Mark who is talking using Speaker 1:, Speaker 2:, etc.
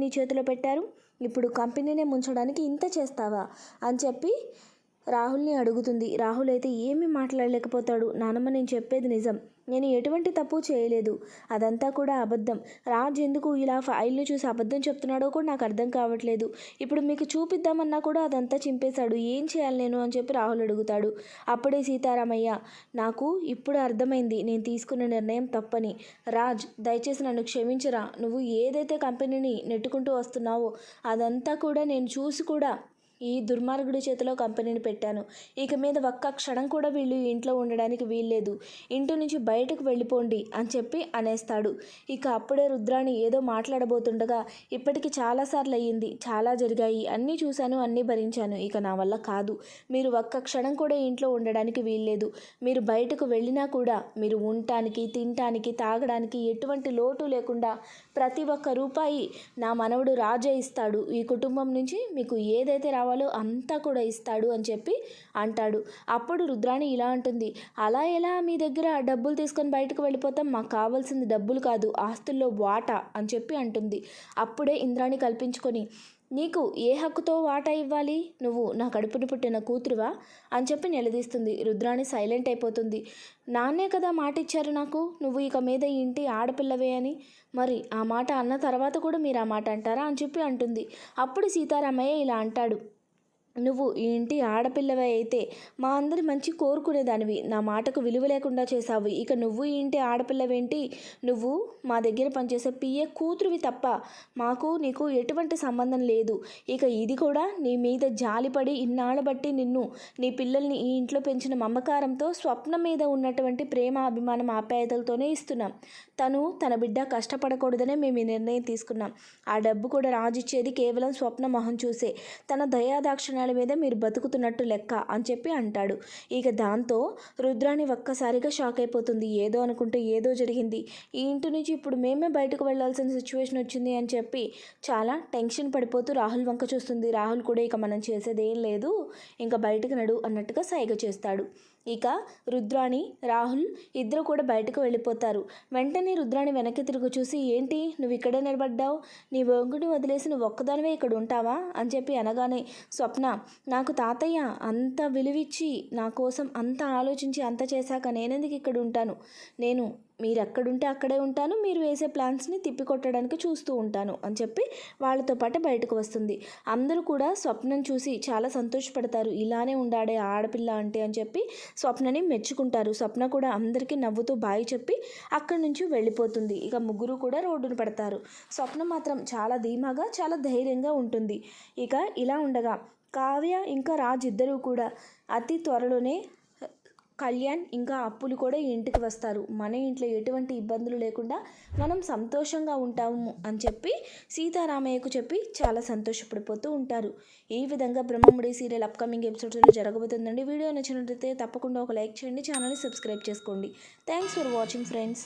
Speaker 1: నీ చేతిలో పెట్టారు, ఇప్పుడు కంపెనీనే ముంచడానికి ఇంత చేస్తావా అని చెప్పి రాహుల్ని అడుగుతుంది. రాహుల్ అయితే ఏమీ మాట్లాడలేకపోతాడు. నానమ్మ, నేను చెప్పేది నిజం, నేను ఎటువంటి తప్పు చేయలేదు, అదంతా కూడా అబద్ధం. రాజ్ ఎందుకు ఇలా ఫైల్ని చూసి అబద్ధం చెప్తున్నాడో కూడా నాకు అర్థం కావట్లేదు. ఇప్పుడు మీకు చూపిద్దామన్నా కూడా అదంతా చింపేశాడు, ఏం చేయాలి నేను అని చెప్పి రాహుల్ అడుగుతాడు. అప్పుడే సీతారామయ్య, నాకు ఇప్పుడు అర్థమైంది నేను తీసుకున్న నిర్ణయం తప్పని. రాజ్, దయచేసి నన్ను క్షమించరా. నువ్వు ఏదైతే కంపెనీని నెట్టుకుంటూ వస్తున్నావో అదంతా కూడా నేను చూసి కూడా ఈ దుర్మార్గుడి చేతిలో కంపెనీని పెట్టాను. ఇక మీద ఒక్క క్షణం కూడా వీళ్ళు ఇంట్లో ఉండడానికి వీల్లేదు, ఇంటి నుంచి బయటకు వెళ్ళిపోండి అని చెప్పి అనేస్తాడు. ఇక అప్పుడే రుద్రాణి ఏదో మాట్లాడబోతుండగా, ఇప్పటికి చాలాసార్లు అయ్యింది, చాలా జరిగాయి, అన్నీ చూశాను, అన్నీ భరించాను, ఇక నా వల్ల కాదు. మీరు ఒక్క క్షణం కూడా ఇంట్లో ఉండడానికి వీల్లేదు. మీరు బయటకు వెళ్ళినా కూడా మీరు ఉండటానికి, తినటానికి, తాగడానికి ఎటువంటి లోటు లేకుండా ప్రతి ఒక్క రూపాయి నా మనవడు రాజే ఇస్తాడు. ఈ కుటుంబం నుంచి మీకు ఏదైతే రావాలో అంతా కూడా ఇస్తాడు అని చెప్పి అంటాడు. అప్పుడు రుద్రాణి ఇలా అంటుంది, అలా ఎలా మీ దగ్గర డబ్బులు తీసుకొని బయటకు వెళ్ళిపోతాం, మాకు కావాల్సింది డబ్బులు కాదు, ఆస్తుల్లో వాటా అని చెప్పి అంటుంది. అప్పుడే ఇంద్రాణి కల్పించుకొని, నీకు ఏ హక్కుతో వాటా ఇవ్వాలి, నువ్వు నా కడుపుని పుట్టిన కూతురువా అని చెప్పి నిలదీస్తుంది. రుద్రాణి సైలెంట్ అయిపోతుంది. నాన్నే కదా మాట ఇచ్చారు నాకు, నువ్వు ఇక మీద ఈ ఇంటి ఆడపిల్లవే అని, మరి ఆ మాట అన్న తర్వాత కూడా మీరు ఆ మాట అంటారా అని చెప్పి అంటుంది. అప్పుడు సీతారామయ్య ఇలా అంటాడు, నువ్వు ఈ ఇంటి ఆడపిల్లవే అయితే మా అందరి మంచి కోరుకునేదానివి, నా మాటకు విలువ లేకుండా చేసావు. ఇక నువ్వు ఈ ఇంటి ఆడపిల్లవేంటి, నువ్వు మా దగ్గర పనిచేసే పిఏ కూతురువి తప్ప మాకు నీకు ఎటువంటి సంబంధం లేదు. ఇక ఇది కూడా నీ మీద జాలిపడి ఇన్నాళ్ళ బట్టి నిన్ను, నీ పిల్లల్ని ఈ ఇంట్లో పెంచిన మమకారంతో, స్వప్న మీద ఉన్నటువంటి ప్రేమ, అభిమానం, ఆప్యాయతలతోనే ఇస్తున్నాం. తన బిడ్డ కష్టపడకూడదనే మేము ఈ నిర్ణయం తీసుకున్నాం. ఆ డబ్బు కూడా రాజిచ్చేది కేవలం స్వప్న మొహం చూసే, తన దయాదాక్షిణ్యాల మీద మీరు బతుకుతున్నట్టు లెక్క అని చెప్పి అంటాడు. ఇక దాంతో రుద్రాణి ఒక్కసారిగా షాక్ అయిపోతుంది. ఏదో అనుకుంటే ఏదో జరిగింది, ఈ ఇంటి నుంచి ఇప్పుడు మేమే బయటకు వెళ్లాల్సిన సిచ్యువేషన్ వచ్చింది అని చెప్పి చాలా టెన్షన్ పడిపోతూ రాహుల్ వంక చూస్తుంది. రాహుల్ కూడా ఇక మనం చేసేది ఏం లేదు, ఇంకా బయటకు నడు అన్నట్టుగా సైగ చేస్తాడు. ఇక రుద్రాణి, రాహుల్ ఇద్దరు కూడా బయటకు వెళ్ళిపోతారు. వెంటనే రుద్రాణి వెనక్కి తిరిగి చూసి, ఏంటి నువ్వు ఇక్కడే నిలబడ్డావు, నీ వంగుని వదిలేసి నువ్వు ఒక్కదానివే ఇక్కడ ఉంటావా అని చెప్పి అనగానే, స్వప్న, నాకు తాతయ్య అంత విలువిచ్చి నా కోసం అంత ఆలోచించి అంత చేశాక నేనెందుకు ఇక్కడ ఉంటాను, నేను మీరు ఎక్కడుంటే అక్కడే ఉంటాను, మీరు వేసే ప్లాన్స్ని తిప్పికొట్టడానికి చూస్తూ ఉంటాను అని చెప్పి వాళ్ళతో పాటు బయటకు వస్తుంది. అందరూ కూడా స్వప్నను చూసి చాలా సంతోషపడతారు, ఇలానే ఉండాడే ఆడపిల్ల అంటే అని చెప్పి స్వప్నని మెచ్చుకుంటారు. స్వప్న కూడా అందరికీ నవ్వుతూ బాయ్ చెప్పి అక్కడి నుంచి వెళ్ళిపోతుంది. ఇక ముగ్గురు కూడా రోడ్డును పడతారు. స్వప్న మాత్రం చాలా ధీమాగా, చాలా ధైర్యంగా ఉంటుంది. ఇక ఇలా ఉండగా కావ్య ఇంకా రాజ్ ఇద్దరూ కూడా అతి త్వరలోనే కళ్యాణ్ ఇంకా అప్పులు కూడా ఇంటికి వస్తారు. మన ఇంట్లో ఎటువంటి ఇబ్బందులు లేకుండా మనం సంతోషంగా ఉంటాము అని చెప్పి సీతారామయ్యకు చెప్పి చాలా సంతోషపడిపోతూ ఉంటారు. ఈ విధంగా బ్రహ్మముడి సీరియల్ అప్కమింగ్ ఎపిసోడ్స్లో జరగబోతుందండి. వీడియో నచ్చినట్లయితే తప్పకుండా ఒక లైక్ చేయండి, ఛానల్ని సబ్స్క్రైబ్ చేసుకోండి. Thanks for watching friends.